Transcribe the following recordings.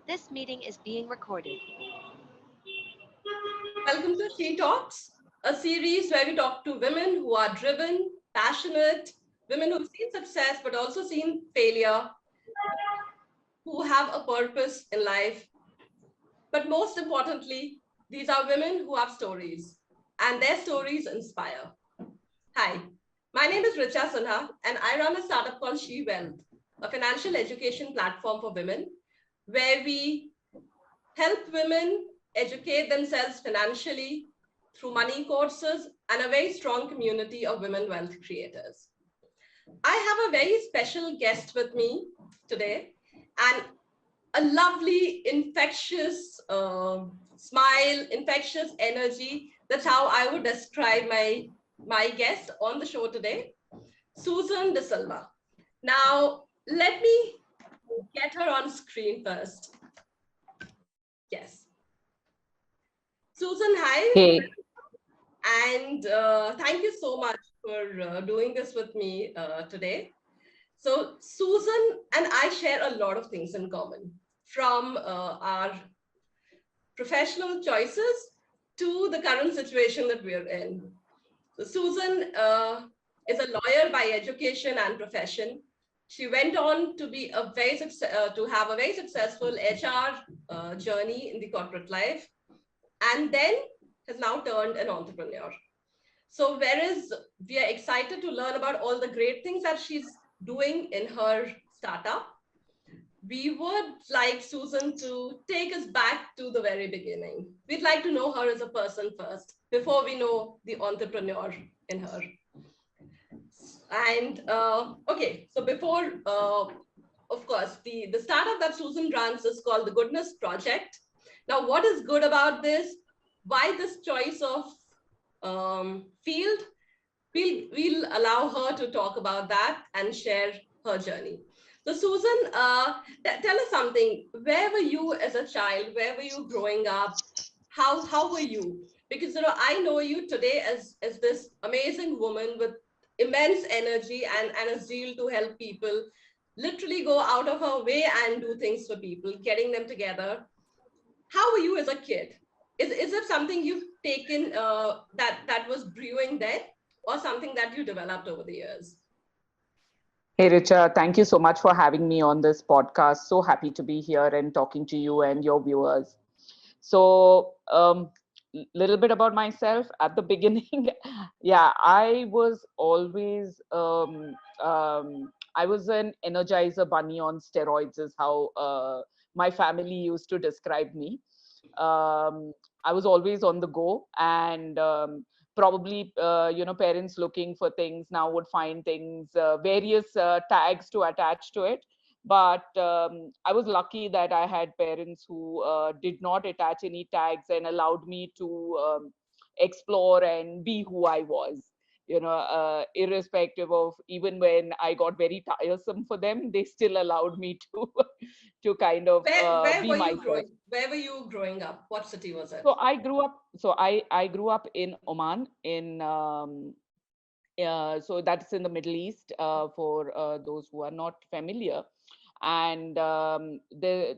This meeting is being recorded. Welcome to She Talks, a series where we talk to women who are driven, passionate, women who've seen success but also seen failure, who have a purpose in life. But most importantly, these are women who have stories, and their stories inspire. Hi, my name is Richa Sinha, and I run a startup called She Wealth, a financial education platform for women, where we help women educate themselves financially through money courses and a very strong community of women wealth creators. I have a very special guest with me today and a lovely, infectious smile, infectious energy. That's how I would describe my guest on the show today, Susan De Silva. Now, let me get her on screen first. Yes. Susan, hi. Hey, And thank you so much for doing this with me today. So, Susan and I share a lot of things in common, from our professional choices to the current situation that we're in. So, Susan is a lawyer by education and profession. She went on to be to have a very successful HR journey in the corporate life, and then has now turned an entrepreneur. So, whereas we are excited to learn about all the great things that she's doing in her startup, we would like Susan to take us back to the very beginning. We'd like to know her as a person first, before we know the entrepreneur in her. And okay, so before, of course, the startup that Susan runs is called the Goodness Project. Now, what is good about this? Why this choice of field? We'll allow her to talk about that and share her journey. So, Susan, tell us something. Where were you as a child? Where were you growing up? How were you? Because I know you today as this amazing woman with immense energy and a zeal to help people, literally go out of her way and do things for people, getting them together. How were you as a kid? Is it something you've taken that was brewing then, or something that you developed over the years? hey, Richa, thank you so much for having me on this podcast. So happy to be here and talking to you and your viewers. So, little bit about myself at the beginning. Yeah, I was an energizer bunny on steroids, is how my family used to describe me. um, I was always on the go, and probably parents looking for things now would find things, various tags to attach to it. But I was lucky that I had parents who did not attach any tags and allowed me to explore and be who I was. Irrespective of, even when I got very tiresome for them, they still allowed me to to kind of Where be were you myself. growing? Where were you growing up? What city was it? So I grew up in Oman, in so that's in the Middle East, for those who are not familiar. And the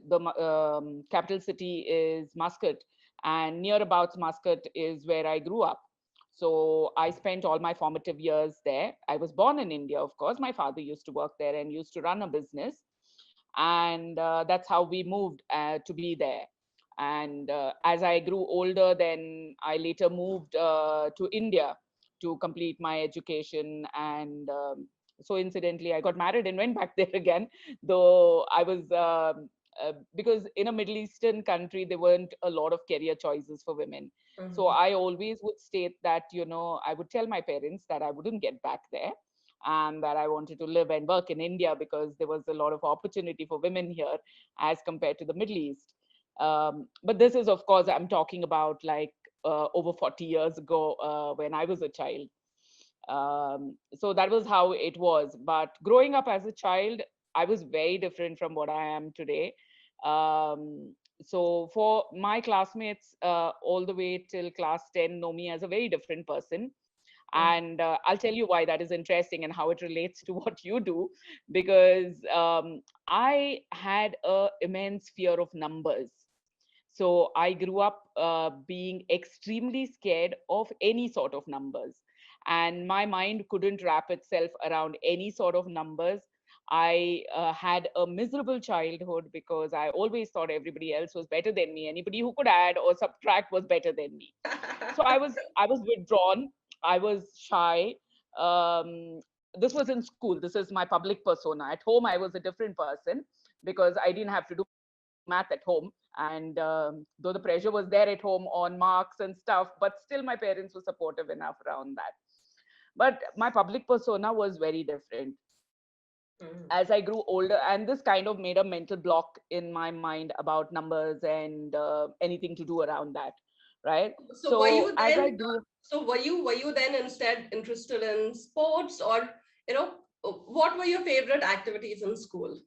capital city is Muscat, and near about Muscat is where I grew up. So I spent all my formative years there. I was born in India, of course. My father used to work there and used to run a business, and that's how we moved to be there. And as I grew older, then I later moved to India to complete my education. And so incidentally, I got married and went back there again, though I was because in a Middle Eastern country there weren't a lot of career choices for women. So Mhm. I always would state that, I would tell my parents that I wouldn't get back there, and that I wanted to live and work in India because there was a lot of opportunity for women here as compared to the Middle East. But this is, of course, I'm talking about like over 40 years ago, when I was a child. So that was how it was. But growing up as a child, I was very different from what I am today. So for my classmates, all the way till class 10, know me as a very different person. And I'll tell you why that is interesting and how it relates to what you do, because I had a immense fear of numbers. So I grew up being extremely scared of any sort of numbers. And my mind couldn't wrap itself around any sort of numbers. I had a miserable childhood because I always thought everybody else was better than me. Anybody who could add or subtract was better than me. So I was withdrawn. I was shy. Um, this was in school. This is my public persona. At home, I was a different person because I didn't have to do math at home. And though the pressure was there at home on marks and stuff, but still my parents were supportive enough around that. But my public persona was very different. Mm. As I grew older, and this kind of made a mental block in my mind about numbers and anything to do around that, right? So were So you as I then grew, were you then instead interested in sports, or you know what were your favorite activities in school?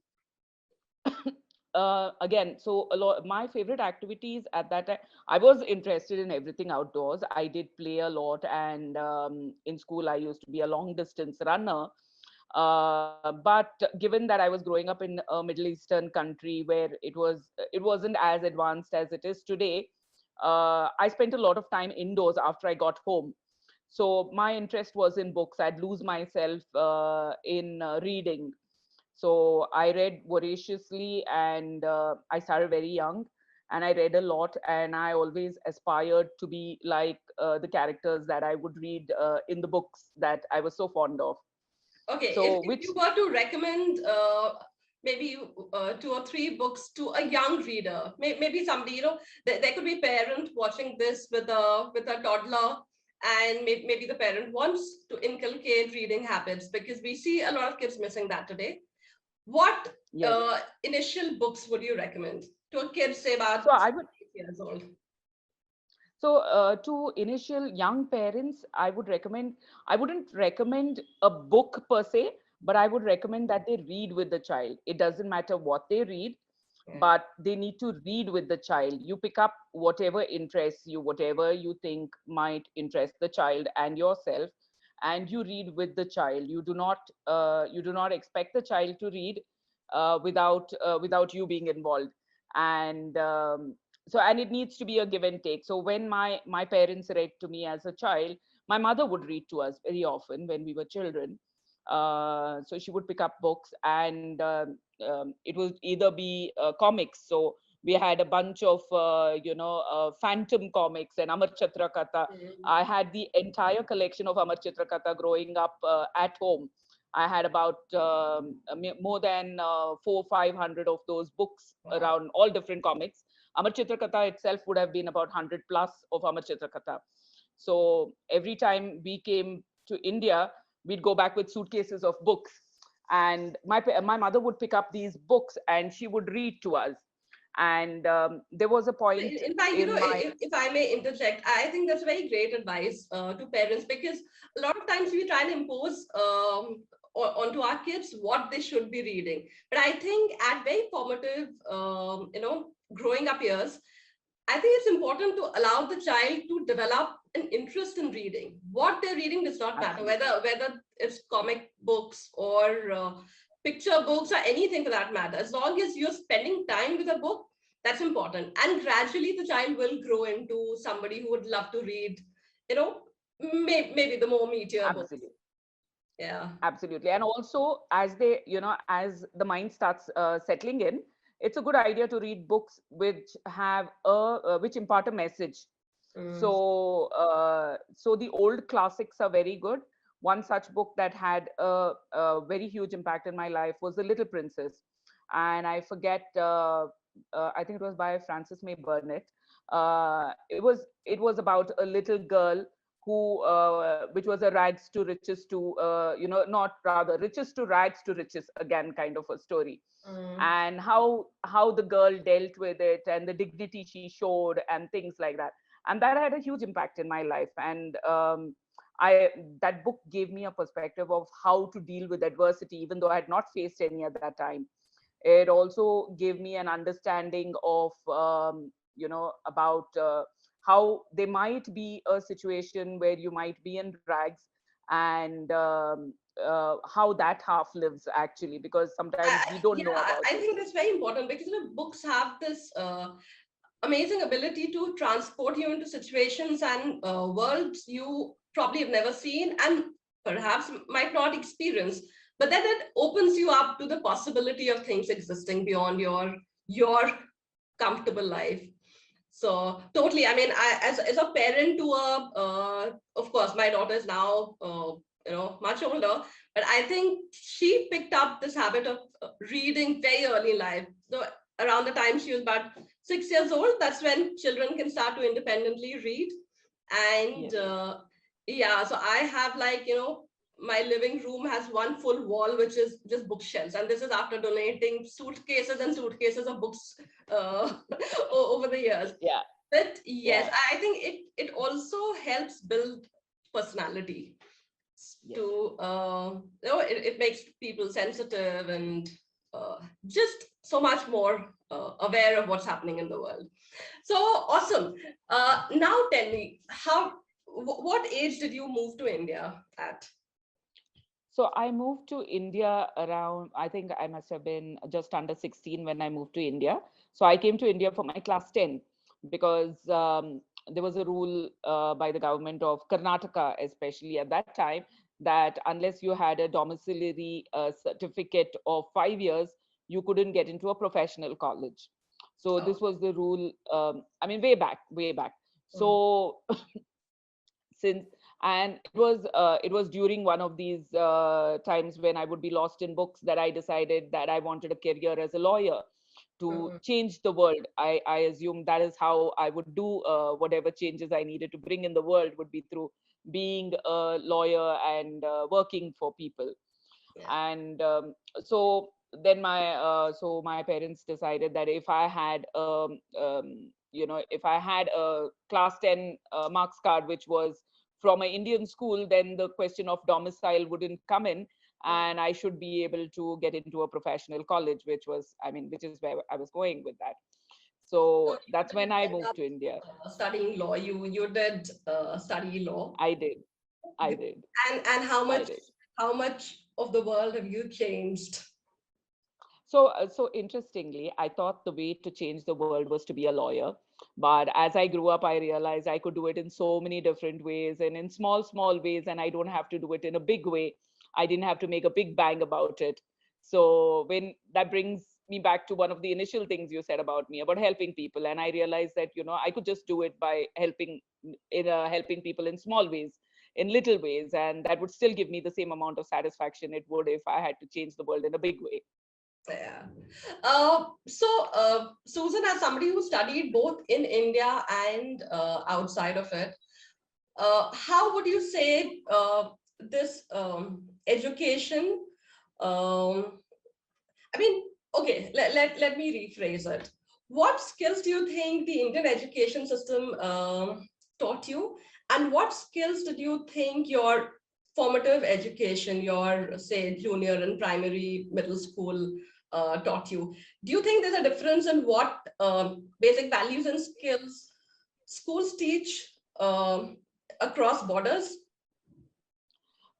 again, so a lot my favorite activities at that time, I was interested in everything outdoors. I did play a lot, and in school I used to be a long distance runner. But given that I was growing up in a Middle Eastern country where it wasn't as advanced as it is today, I spent a lot of time indoors after I got home. So my interest was in books. I'd lose myself in reading. So I read voraciously, and I started very young, and I read a lot, and I always aspired to be like the characters that I would read in the books that I was so fond of. Okay, So if which you were to recommend maybe two or three books to a young reader, maybe somebody, there could be a parent watching this with a toddler, and maybe the parent wants to inculcate reading habits because we see a lot of kids missing that today. What Yes. initial books would you recommend to a kid, say about So I would 8 years old? So, to initial young parents, I wouldn't recommend a book per se, but I would recommend that they read with the child. It doesn't matter what they read, Yeah. but they need to read with the child. You pick up whatever interests you, whatever you think might interest the child and yourself, and you read with the child. You do not expect the child to read without you being involved. And so, and it needs to be a give and take. So when my parents read to me as a child, my mother would read to us very often when we were children. So she would pick up books, and it would either be comics. So we had a bunch of phantom comics and Amar Chitra Katha. Mm. I had the entire collection of Amar Chitra Katha growing up at home. I had about more than 400-500 of those books Wow. around all different comics. Amar Chitra Katha itself would have been about 100 plus of Amar Chitra Katha. So every time we came to India, we'd go back with suitcases of books. And my mother would pick up these books and she would read to us. And there was a point In fact, in my if I may interject, I think that's very great advice to parents, because a lot of times we try to impose onto our kids what they should be reading. But I think at very formative, growing up years, I think it's important to allow the child to develop an interest in reading. What they're reading does not matter, absolutely, whether it's comic books or picture books or anything for that matter. As long as you're spending time with a book, that's important. And gradually, the child will grow into somebody who would love to read, you know, maybe the more meatier books. absolutely. Yeah. Absolutely. And also, as as the mind starts settling in, it's a good idea to read books which impart a message. Mm. So the old classics are very good. One such book that had a very huge impact in my life was The Little Princess. And I forget, I think it was by Frances May Burnett. It was about a little girl which was a rags to riches to, not rather riches to rags to riches again kind of a story, Mm. and how the girl dealt with it and the dignity she showed and things like that. And that had a huge impact in my life. And I that book gave me a perspective of how to deal with adversity, even though I had not faced any at that time. It also gave me an understanding of about how there might be a situation where you might be in rags, and how that half lives actually, because sometimes we don't Yeah, know about I it. think that's very important because books have this amazing ability to transport you into situations and worlds you probably have never seen and perhaps might not experience. But then it opens you up to the possibility of things existing beyond your comfortable life. So totally. I mean, as a parent to a, of course, my daughter is now much older, but I think she picked up this habit of reading very early in life. So around the time she was about 6 years old, that's when children can start to independently read. And Yes. yeah, so I have like my living room has one full wall which is just bookshelves, and this is after donating suitcases and suitcases of books over the years. Yeah. But yes, Yeah. I think it also helps build personality Yes. to it makes people sensitive and just so much more aware of what's happening in the world. So awesome. Now tell me, what age did you move to India at? So I moved to India around, I think I must have been just under 16 when I moved to India. So I came to India for my class 10 because there was a rule by the government of Karnataka, especially at that time, that unless you had a domiciliary certificate of 5 years, you couldn't get into a professional college. So Oh, this was the rule, I mean, way back, way back. mm, So since and it was during one of these times when I would be lost in books that I decided that I wanted a career as a lawyer to mm, change the world. I assumed that is how I would do whatever changes I needed to bring in the world would be through being a lawyer and working for people. yeah. And so then my parents decided that if I had if I had a class 10 marks card which was from an Indian school, then the question of domicile wouldn't come in, and I should be able to get into a professional college, which was, I mean, which is where I was going with that. So So you that's when didn't I end moved up to India. studying law. You did study law. I did. I did. And I did. how much of the world have you changed? So interestingly, I thought the way to change the world was to be a lawyer. But as I grew up, I realized I could do it in so many different ways and in small, small ways, and I don't have to do it in a big way. I didn't have to make a big bang about it. So when that brings me back to one of the initial things you said about me about helping people, and I realized that I could just do it by helping people in small ways, in little ways, and that would still give me the same amount of satisfaction it would if I had to change the world in a big way. Yeah. Susan, as somebody who studied both in India and outside of it, how would you say this education? Um, I mean, okay, let me rephrase it. What skills do you think the Indian education system taught you? And what skills did you think your formative education, your, say, junior and primary, middle school taught you? Do you think there's a difference in what basic values and skills schools teach across borders?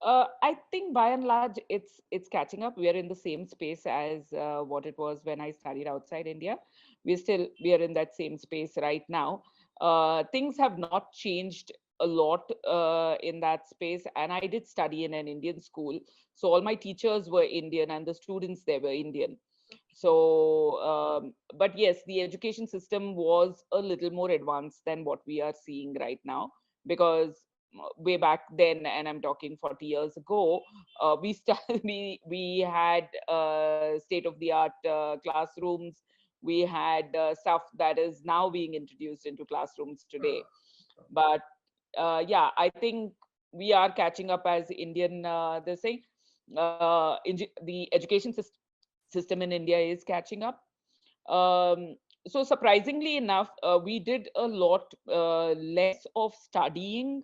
I think by and large it's catching up. We are in the same space as what it was when I studied outside India. We are in that same space right now. Things have not changed a lot in that space, and I did study in an Indian school, so all my teachers were Indian and the students there were Indian. So, but yes, the education system was a little more advanced than what we are seeing right now, because way back then, and I'm talking 40 years ago, we had state of the art classrooms. We had stuff that is now being introduced into classrooms today. But yeah, I think we are catching up as Indian. They're saying the education system in India is catching up. Um, so surprisingly enough, we did a lot less of studying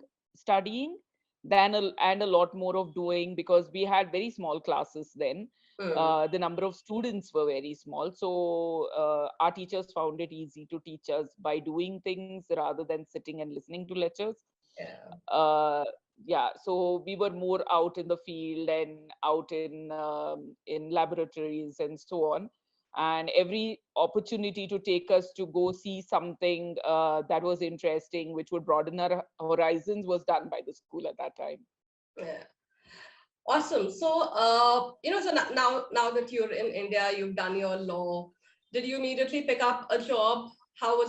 and a lot more of doing, because we had very small classes then. Hmm. The number of students were very small, so our teachers found it easy to teach us by doing things rather than sitting and listening to lectures. Yeah. uh, yeah, so we were more out in the field and out in laboratories and so on. And every opportunity to take us to go see something that was interesting, which would broaden our horizons, was done by the school at that time. Yeah. Awesome. So, so now that you're in India, you've done your law. Did you immediately pick up a job? How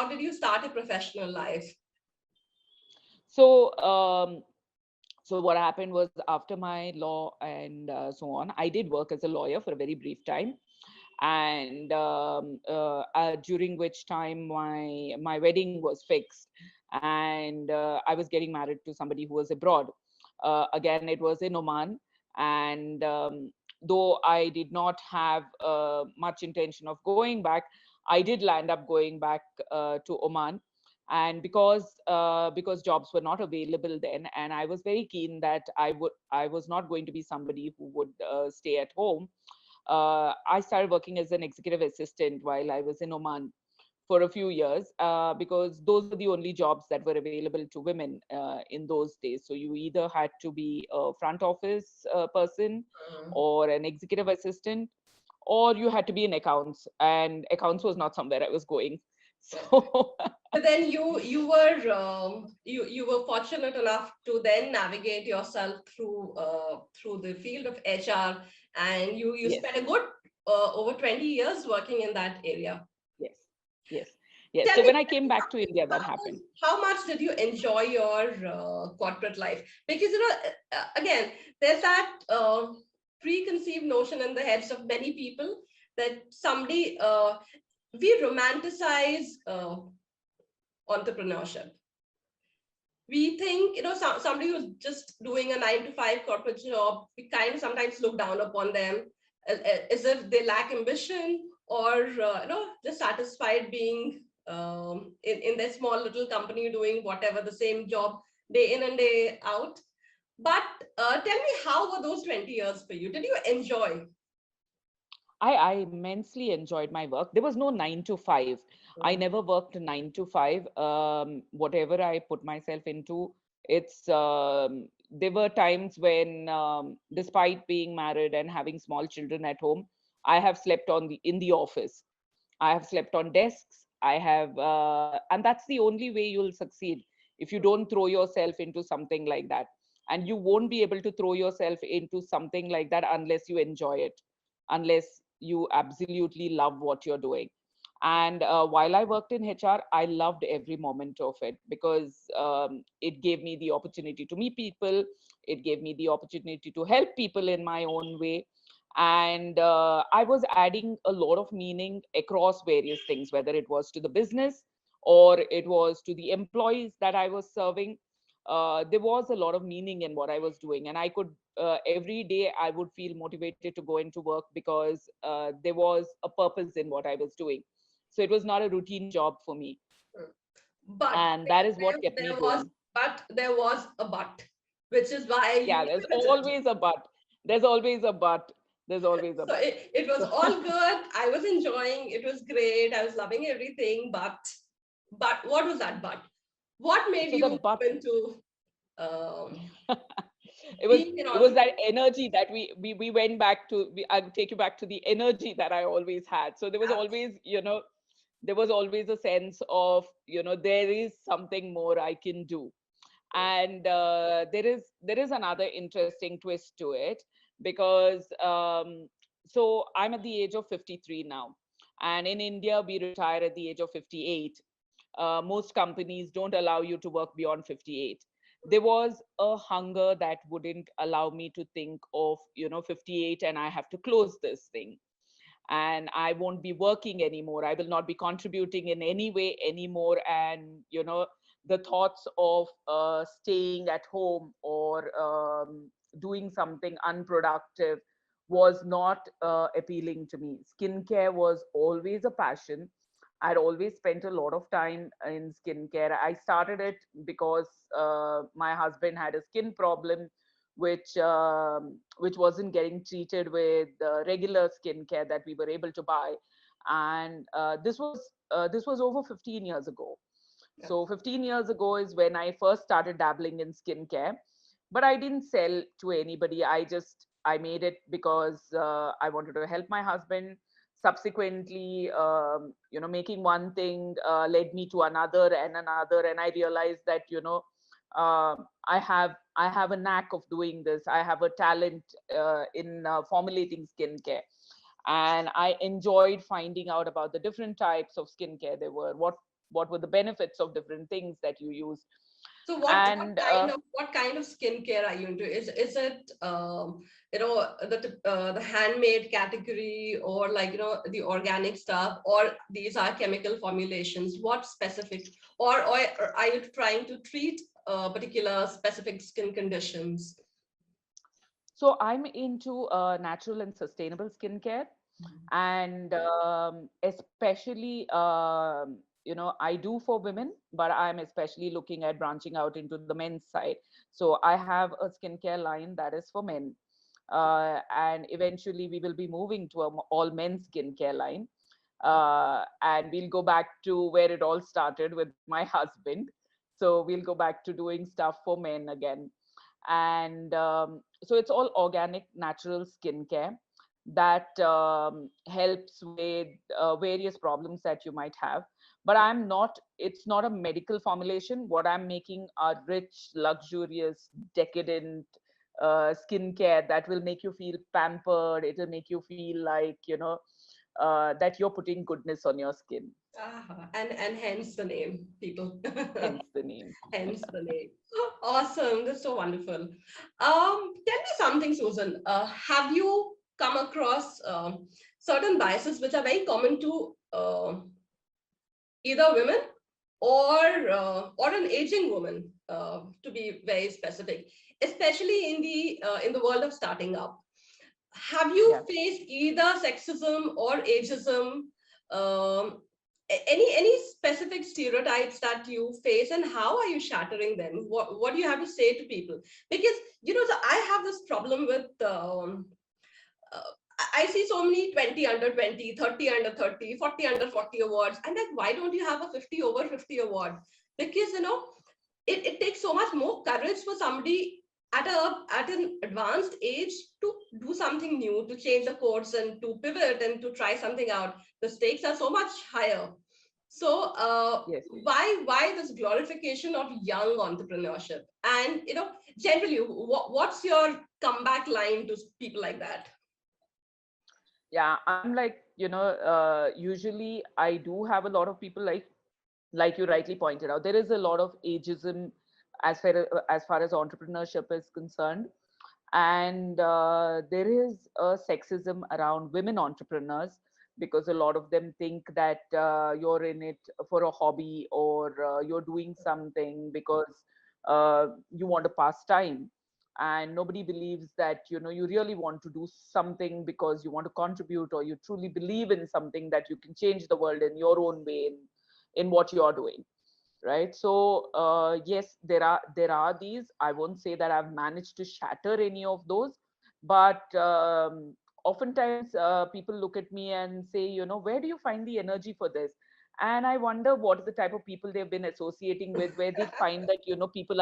did you start a professional life? So, so what happened was, after my law and so on, I did work as a lawyer for a very brief time, and during which time my wedding was fixed, and I was getting married to somebody who was abroad. Again, it was in Oman, and though I did not have much intention of going back, I did land up going back to Oman. And because jobs were not available then, and I was very keen that I was not going to be somebody who would stay at home, I started working as an executive assistant while I was in Oman for a few years, because those were the only jobs that were available to women in those days. So you either had to be a front office person, or an executive assistant, or you had to be in accounts. And accounts was not somewhere I was going. So But then you were fortunate enough to then navigate yourself through the field of HR, and you yes, spent a good over 20 years working in that area. yes, yes, yes. Tell So me, when I came back to India, that happened. how much did you enjoy your corporate life? Because again, there's that preconceived notion in the heads of many people that somebody we romanticize entrepreneurship. We think, somebody who's just doing a 9 to 5 corporate job, we kind of sometimes look down upon them as if they lack ambition, or just satisfied being in their small little company doing whatever the same job day in and day out. But tell me, how were those 20 years for you? Did you enjoy? I immensely enjoyed my work. There was no 9 to 5. I Mm. never worked 9 to 5. Whatever I put myself into, there were times when, despite being married and having small children at home, I have slept in the office. I have slept on desks. And that's the only way you'll succeed, if you don't throw yourself into something like that. And you won't be able to throw yourself into something like that unless you enjoy it, unless you absolutely love what you're doing. And while I worked in HR, I loved every moment of it, because it gave me the opportunity to meet people. It gave me the opportunity to help people in my own way. And I was adding a lot of meaning across various things, whether it was to the business or it was to the employees that I was serving. There was a lot of meaning in what I was doing, and I could every day I would feel motivated to go into work, because there was a purpose in what I was doing. So it was not a routine job for me, But and that is what kept me going. there was a but, which is why you Yeah, there's pivoted. always a but. There's always a but. There's always a So but. it was So, all good. I was enjoying. It was great. I was loving everything. But what was that but? What made so the you but move into um, it was being an it was that entrepreneur? energy that we went back to. I'll take you back to the energy that I always had. So there was always, there was always a sense of, there is something more I can do. And there is another interesting twist to it, because so I'm at the age of 53 now, and in India we retire at the age of 58. Most companies don't allow you to work beyond 58. There was a hunger that wouldn't allow me to think of, 58 and I have to close this thing, and I won't be working anymore. I will not be contributing in any way anymore. And, the thoughts of staying at home or doing something unproductive was not appealing to me. Skincare was always a passion. I'd always spent a lot of time in skincare. I started it because my husband had a skin problem, which wasn't getting treated with regular skincare that we were able to buy. And this was over 15 years ago. Yeah. So 15 years ago is when I first started dabbling in skincare, but I didn't sell to anybody. I made it because I wanted to help my husband. Subsequently, making one thing led me to another and another, and I realized that I have a knack of doing this. I have a talent in formulating skincare, and I enjoyed finding out about the different types of skincare there were, what were the benefits of different things that you use. So And what kind of skincare are you into? Is it the handmade category, or like the organic stuff, or these are chemical formulations? What specific, or are you trying to treat particular specific skin conditions? so I'm into natural and sustainable skincare, and especially I do for women, but I'm especially looking at branching out into the men's side. So I have a skincare line that is for men, and eventually we will be moving to a all men's skincare line, and we'll go back to where it all started with my husband. So we'll go back to doing stuff for men again. And so it's all organic natural skincare that helps with various problems that you might have. But it's not a medical formulation. What I'm making are rich, luxurious, decadent skincare that will make you feel pampered. It'll make you feel like that you're putting goodness on your skin. And hence the name, people. Hence the name. Hence the name. Awesome. That's so wonderful. Tell me something, Susan. Have you come across certain biases which are very common to either women or an aging woman, to be very specific, especially in the world of starting up? Have you Yeah. faced either sexism or ageism? Um, any specific stereotypes that you face, and how are you shattering them? What do you have to say to people? Because I have this problem with I see so many 20 under 20, 30 under 30, 40 under 40 awards. And like, why don't you have a 50 over 50 award? Because it takes so much more courage for somebody at an advanced age to do something new, to change the course and to pivot and to try something out. The stakes are so much higher. So Yes. why this glorification of young entrepreneurship? And generally, what's your comeback line to people like that? Yeah, I'm like, usually I do have a lot of people like you rightly pointed out, there is a lot of ageism as far as entrepreneurship is concerned. And there is a sexism around women entrepreneurs, because a lot of them think that you're in it for a hobby, or you're doing something because you want to pass time, and nobody believes that you really want to do something because you want to contribute, or you truly believe in something, that you can change the world in your own way, in what you're doing, right? So yes, there are these. I won't say that I've managed to shatter any of those, but oftentimes people look at me and say, where do you find the energy for this? And I wonder what is the type of people they've been associating with, where they find that people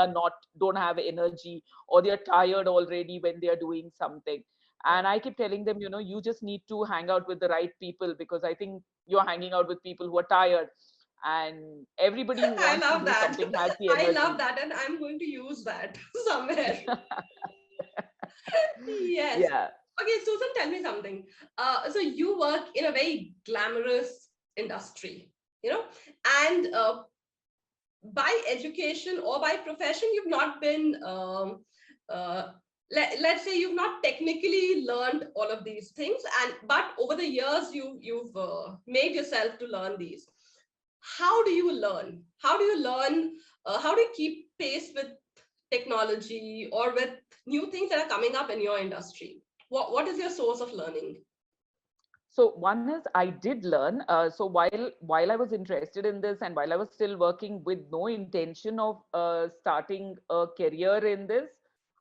don't have energy, or they're tired already when they are doing something. And I keep telling them, you just need to hang out with the right people, because I think you're hanging out with people who are tired, and everybody who I wants to love do that. something has the I love energy. that, and I'm going to use that somewhere. Yes. Yeah. Okay, Susan, tell me something. So you work in a very glamorous industry, and by education or by profession, you've not been, let's say, you've not technically learned all of these things, but over the years, you've made yourself to learn these. How do you learn? How do you learn? How do you keep pace with technology or with new things that are coming up in your industry? What is your source of learning? So one is, I did learn. So while I was interested in this, and while I was still working with no intention of starting a career in this,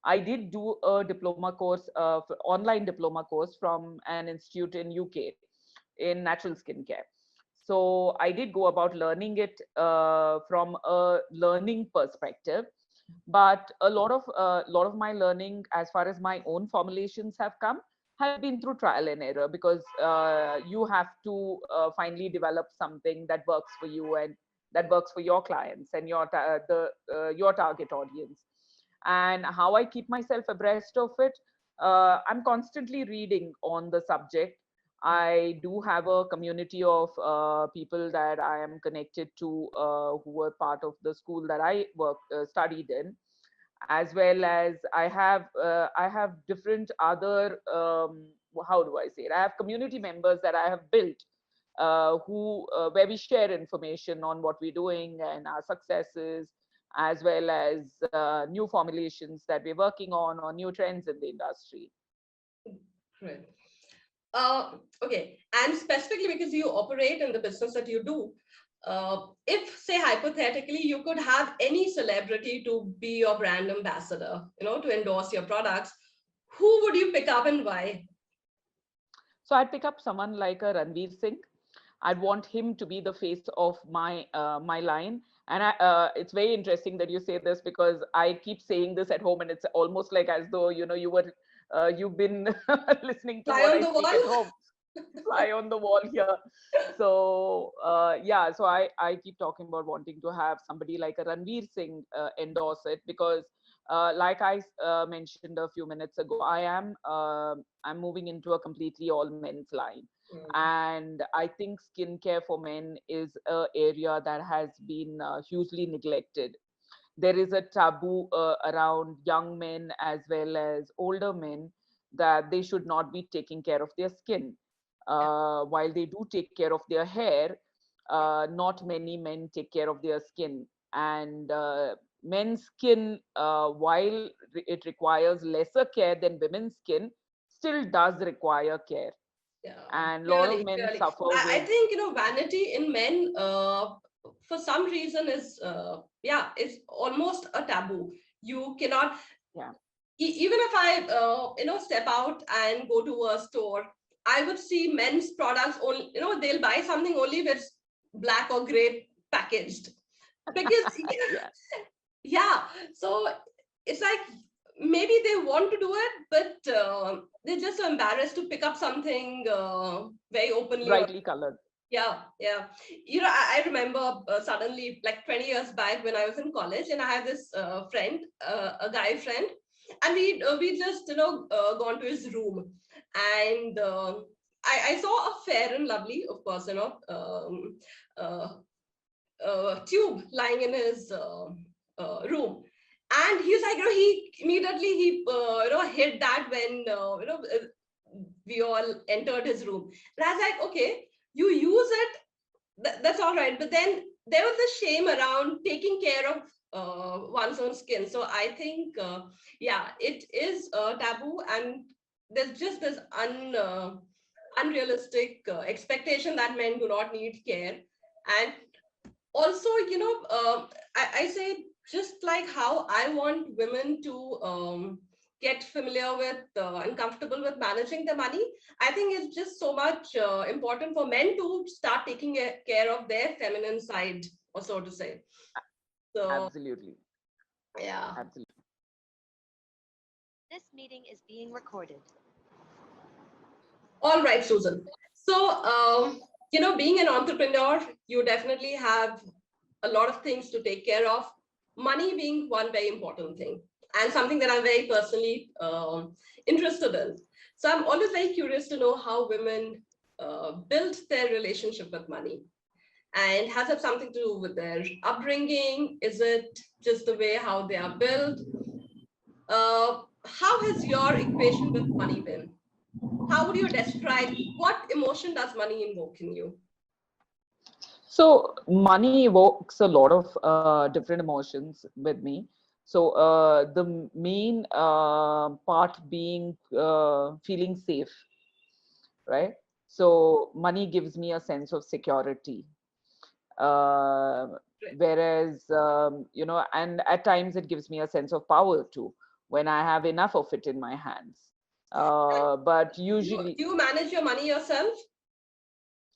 I did do a diploma course, online diploma course from an institute in UK in natural skincare. So I did go about learning it from a learning perspective, but a lot of my learning, as far as my own formulations have come, has been through trial and error, because you have to finally develop something that works for you and that works for your clients and your target audience. And how I keep myself abreast of it, I'm constantly reading on the subject. I do have a community of people that I am connected to, who were part of the school that I studied in, as well as I have different other, how do I say it? I have community members that I have built, who where we share information on what we're doing and our successes, as well as new formulations that we're working on, or new trends in the industry. Great. Okay, and specifically because you operate in the business that you do, if say hypothetically you could have any celebrity to be your brand ambassador, to endorse your products, who would you pick up and why? So I'd pick up someone like a Ranveer Singh. I'd want him to be the face of my line. And it's very interesting that you say this, because I keep saying this at home, and it's almost like as though you've been listening to Fly what on I the speak at wall? home. Fly on the wall here. So yeah, so I keep talking about wanting to have somebody like a Ranveer Singh endorse it, because like I mentioned a few minutes ago, I'm moving into a completely all men's line. And I think skincare for men is an area that has been hugely neglected. There is a taboo around young men as well as older men, that they should not be taking care of their skin. While they do take care of their hair, not many men take care of their skin. And men's skin, while it requires lesser care than women's skin, still does require care. Yeah, And a lot of clearly, men clearly. suffer I with, think, vanity in men, for some reason is, yeah, is almost a taboo. You cannot, yeah, even if I, step out and go to a store, I would see men's products only, they'll buy something only if it's black or gray packaged. Because, yeah, yeah, so it's like maybe they want to do it, but they're just so embarrassed to pick up something very openly. Or brightly colored. yeah, yeah. I remember suddenly, like 20 years back when I was in college, and I had this friend, a guy friend, and we just gone to his room, and I saw a fair and lovely, of course, uh, tube lying in his room. And he was like, he immediately hid that when we all entered his room. And I was like, okay, you use it, that's all right. But then there was a shame around taking care of one's own skin. So I think, yeah, it is taboo, and there's just this unrealistic expectation that men do not need care. And also, I say, just like how I want women to get familiar with and comfortable with managing their money, I think it's just so much important for men to start taking care of their feminine side, or so to say. So Absolutely. yeah. Absolutely. This meeting is being recorded. All right, Susan. So being an entrepreneur, you definitely have a lot of things to take care of, money being one very important thing, and something that I'm very personally interested in. So I'm always very curious to know how women build their relationship with money. And has it something to do with their upbringing? Is it just the way how they are built? How has your equation with money been? How would you describe, what emotion does money invoke in you? So money evokes a lot of different emotions with me. So the main part being feeling safe, right? So money gives me a sense of security. Uh, Whereas, and at times it gives me a sense of power too, when I have enough of it in my hands. But Do usually, you manage your money yourself?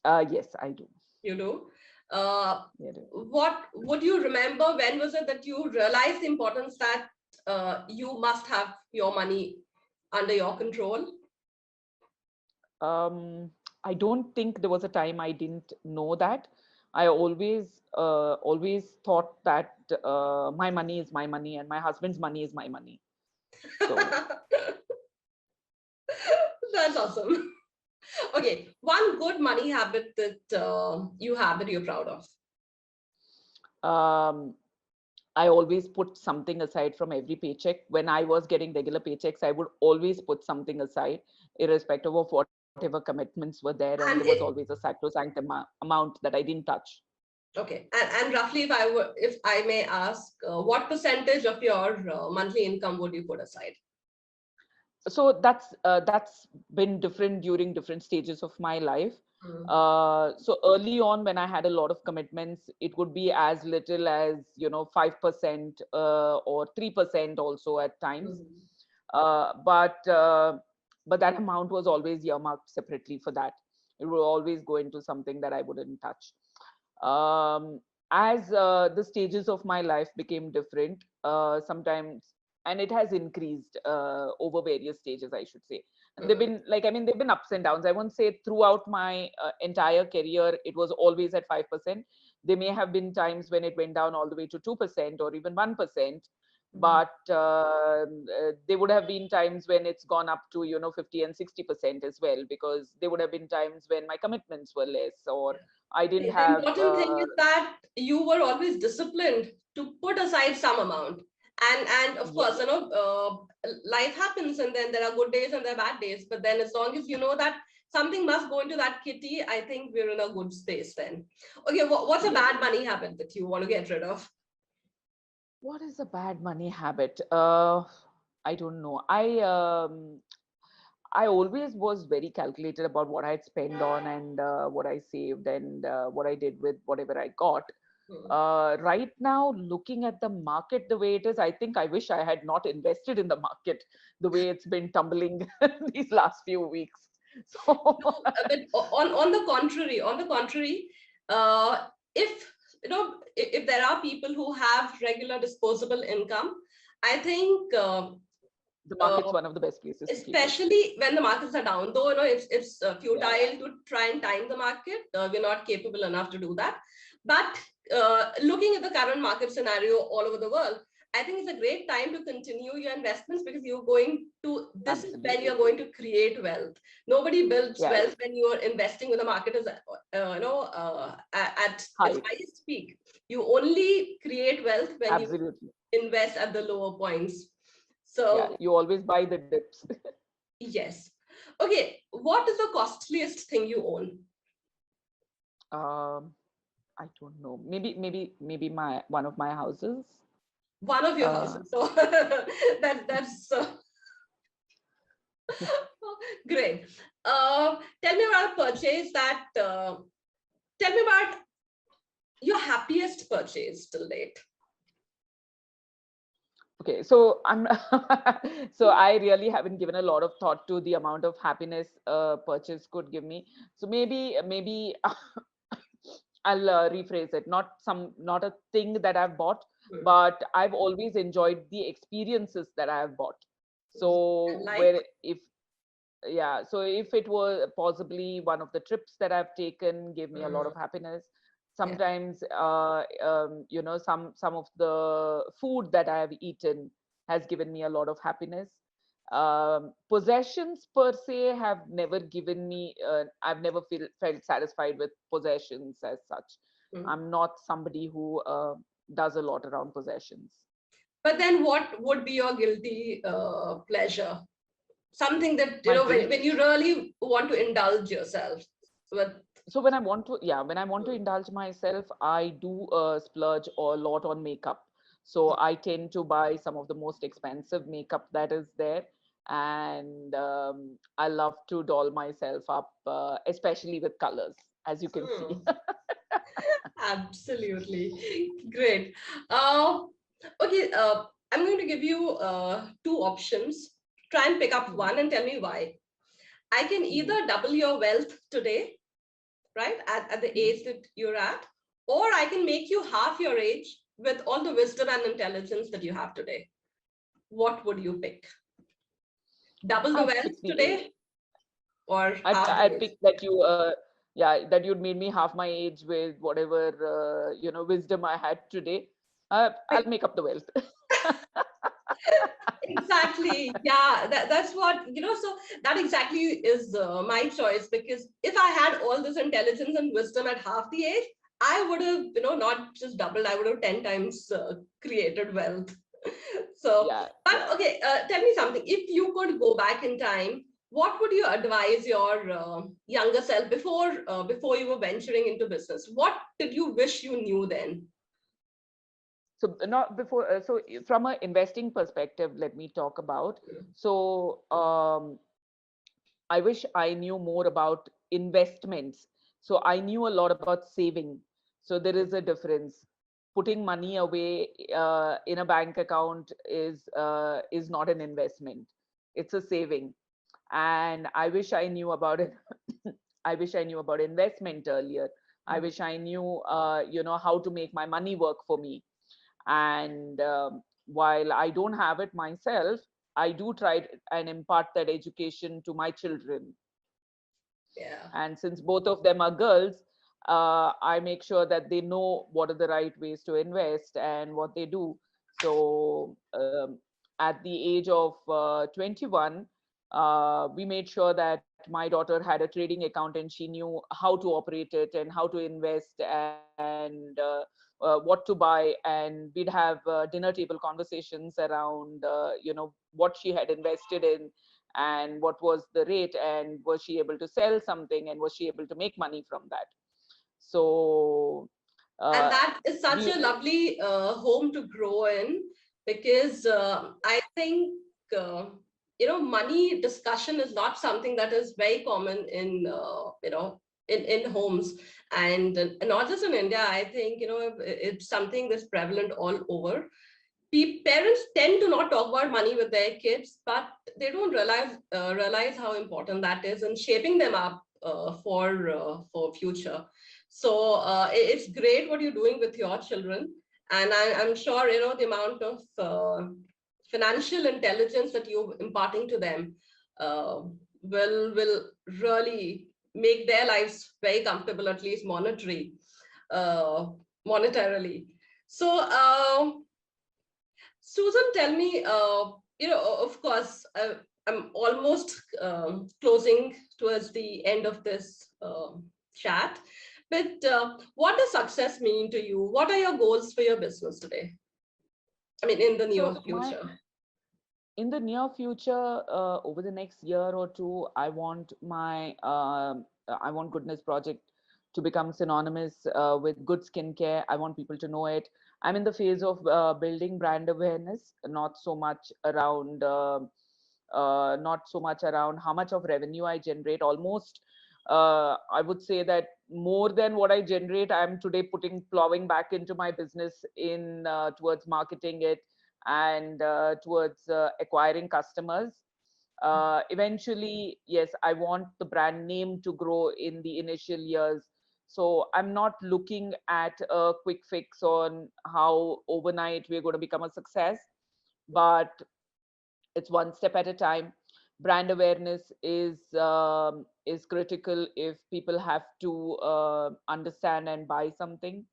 yes, I do. You do. Uh, Yeah, yeah. what would you remember? When was it that you realized the importance that you must have your money under your control? Um, I don't think there was a time I didn't know that. I always thought that my money is my money and my husband's money is my money. So That's awesome. Okay, one good money habit that you have that you're proud of. um, I always put something aside from every paycheck. When I was getting regular paychecks, I would always put something aside, irrespective of whatever commitments were there. And there was And always it, a sacrosanct amount that I didn't touch. okay, and roughly, if I may ask, what percentage of your monthly income would you put aside? So that's been different during different stages of my life. Mm, So early on, when I had a lot of commitments, it would be as little as 5% or 3% also at times. mm, But that amount was always earmarked separately for that. It would always go into something that I wouldn't touch. um, as the stages of my life became different, sometimes, and it has increased over various stages, I should say. And they've mm, been like, I mean, they've been ups and downs. I won't say throughout my entire career it was always at 5%. There may have been times when it went down all the way to 2% or even 1%. mm. But there would have been times when it's gone up to 50 and 60% as well, because there would have been times when my commitments were less, or I didn't The have important thing is that you were always disciplined to put aside some amount. And of yes, course, life happens, and then there are good days and there are bad days. But then as long as you know that something must go into that kitty, I think we're in a good space then. Okay, what's a yes. bad money habit that you want to get rid of? What is a bad money habit? I don't know. I always was very calculated about what I'd spend on, and what I saved, and what I did with whatever I got. Hmm. Right now, looking at the market the way it is, I think I wish I had not invested in the market the way it's been tumbling these last few weeks. So No, but on the contrary, uh, if if there are people who have regular disposable income, I think the market's uh, one of the best places to keep it. especially when the markets are down, though it's Yeah. futile to try and time the market. We're not capable enough to do that. But looking at the current market scenario all over the world, I think it's a great time to continue your investments, because this is when Absolutely. you're going to create wealth. Nobody builds Yeah. wealth when you're investing when the market is at its High. highest peak. You only create wealth when you Absolutely. invest at the lower points. Yeah. So You always buy the dips. yes. Okay, what is the costliest thing you own? um, I don't know. Maybe my one of my houses. One of your Uh, houses. So that's great. Tell me about a purchase that. Tell me about your happiest purchase till date. okay, so I'm so I really haven't given a lot of thought to the amount of happiness purchase could give me. So maybe I'll rephrase it. Not a thing that I've bought, Hmm. but I've always enjoyed the experiences that I have bought. So Like, where if yeah, so if it were possibly one of the trips that I've taken gave me a lot hmm, of happiness. yeah. Sometimes some of the food that I have eaten has given me a lot of happiness. Possessions per se have never given me I've never felt satisfied with possessions as such. Hmm. I'm not somebody who does a lot around possessions. But then, what would be your guilty pleasure? Something that My when you really want to indulge yourself with. So when I want to indulge myself, I do splurge a lot on makeup. So I tend to buy some of the most expensive makeup that is there, and I love to doll myself up, especially with colors, as you can see. Hmm. Absolutely. Great. Uh, okay, I'm going to give you two options. Try and pick up Mhm, one and tell me why. I can mhm, either double your wealth today, right? At the age that you're at, or I can make you half your age with all the wisdom and intelligence that you have today. What would you pick? Double the I'd wealth pick today or I'd, half the I'd age? pick that you, yeah, that you'd made me half my age with whatever, wisdom I had today. I'll make up the wealth. Exactly. Yeah, that's what, so that exactly is my choice, because if I had all this intelligence and wisdom at half the age, I would have, not just doubled, I would have 10 times created wealth. So, Yeah, but yeah. okay, tell me something. If you could go back in time, what would you advise your younger self before you were venturing into business? What did you wish you knew then? So not before, from an investing perspective, let me talk about. So I wish I knew more about investments. So I knew a lot about saving. So there is a difference. Putting money away in a bank account is not an investment. It's a saving. And I wish I knew about it. I wish I knew about investment earlier. I wish I knew, how to make my money work for me. And while I don't have it myself, I do try and impart that education to my children. Yeah. And since both of them are girls, I make sure that they know what are the right ways to invest and what they do. So at the age of 21, we made sure that my daughter had a trading account and she knew how to operate it and how to invest and what to buy. And we'd have dinner table conversations around, what she had invested in and what was the rate, and was she able to sell something, and was she able to make money from that. So And uh, that is such we a lovely home to grow in, because I think money discussion is not something that is very common in in homes, and not just in India. I think it's something that's prevalent all over. Parents tend to not talk about money with their kids, but they don't realize how important that is in shaping them up for future. So it's great what you're doing with your children, and I'm sure the amount of financial intelligence that you're imparting to them uh, will really make their lives very comfortable, at least uh, monetarily. So. Susan, tell me, of course, I'm almost closing towards the end of this chat, but what does success mean to you? What are your goals for your business today? I mean, in the near so my future. in the near future, over the next year or two, I want Goodness Project to become synonymous with good skincare. I want people to know it. I'm in the phase of building brand awareness, not so much around how much of revenue I generate. Almost, I would say that more than what I generate, I'm today plowing back into my business in towards marketing it and towards acquiring customers. Eventually, yes, I want the brand name to grow in the initial years. So I'm not looking at a quick fix on how overnight we're going to become a success, but it's one step at a time. Brand awareness is critical if people have to understand and buy something.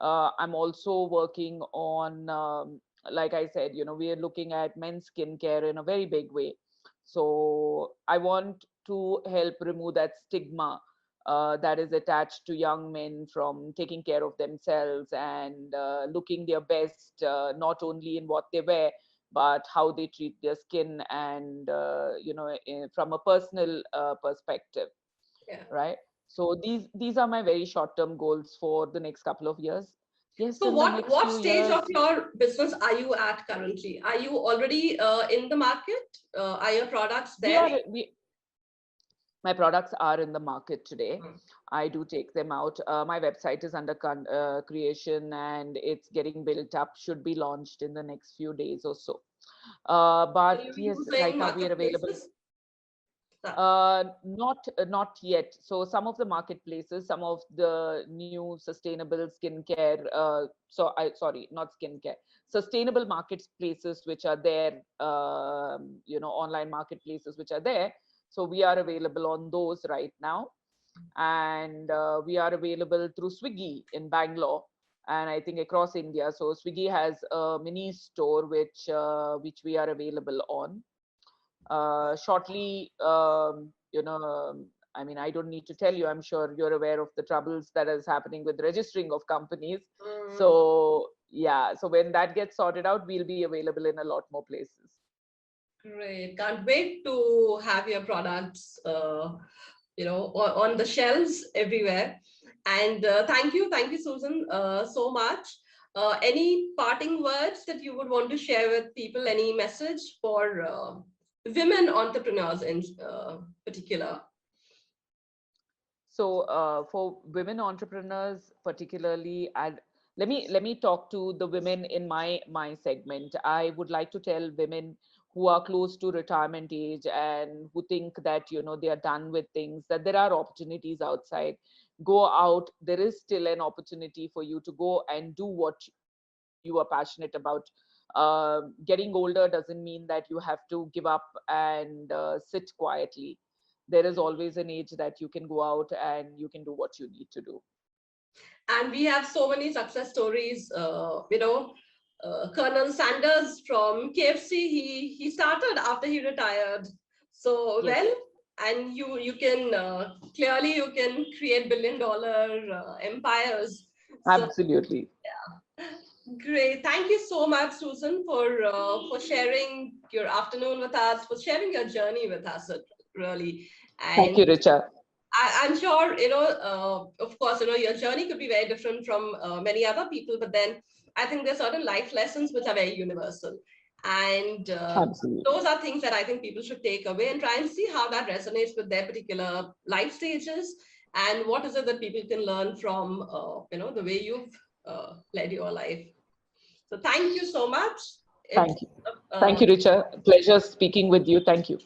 I'm also working on, like I said, we are looking at men's skincare in a very big way. So I want to help remove that stigma that is attached to young men from taking care of themselves and looking their best, not only in what they wear, but how they treat their skin and, from a personal perspective, Yeah. right? So these are my very short-term goals for the next couple of years. Yes, So in the what next what few stage of years, your business are you at currently? Are you already in the market? Are your products we there? are we my products are in the market today. I do take them out. My website is under creation and it's getting built up, should be launched in the next few days or so. Are But you yes, using right now we are available. marketplaces? Not yet. So some of the marketplaces, some of the new sustainable skincare, sorry, not skincare, sustainable marketplaces which are there, online marketplaces which are there. So we are available on those right now, and we are available through Swiggy in Bangalore, and I think across India. So Swiggy has a mini store which we are available on. Shortly, I mean, I don't need to tell you, I'm sure you're aware of the troubles that is happening with registering of companies. So yeah, so when that gets sorted out, we'll be available in a lot more places. Great. Can't wait to have your products, on the shelves everywhere. And thank you, Susan, so much. Any parting words that you would want to share with people? Any message for women entrepreneurs in particular? So for women entrepreneurs particularly, let me talk to the women in my segment. I would like to tell women who are close to retirement age and who think that they are done with things, that there are opportunities outside. Go out. There is still an opportunity for you to go and do what you are passionate about. Getting older doesn't mean that you have to give up and sit quietly. There is always an age that you can go out and you can do what you need to do. And we have so many success stories. Colonel Sanders from KFC, he started after he retired. So Yes. well, and you can clearly you can create $1 billion empires. So Absolutely. great. Thank you so much, Susan, for sharing your afternoon with us, for sharing your journey with us, really. Thank And you, Richa. I'm sure, of course, your journey could be very different from many other people, but then I think there's certain life lessons which are very universal. And Absolutely. those are things that I think people should take away and try and see how that resonates with their particular life stages, and what is it that people can learn from, the way you've led your life. So thank you so much. It's Thank you. Thank you, Richa. Pleasure speaking with you. Thank you.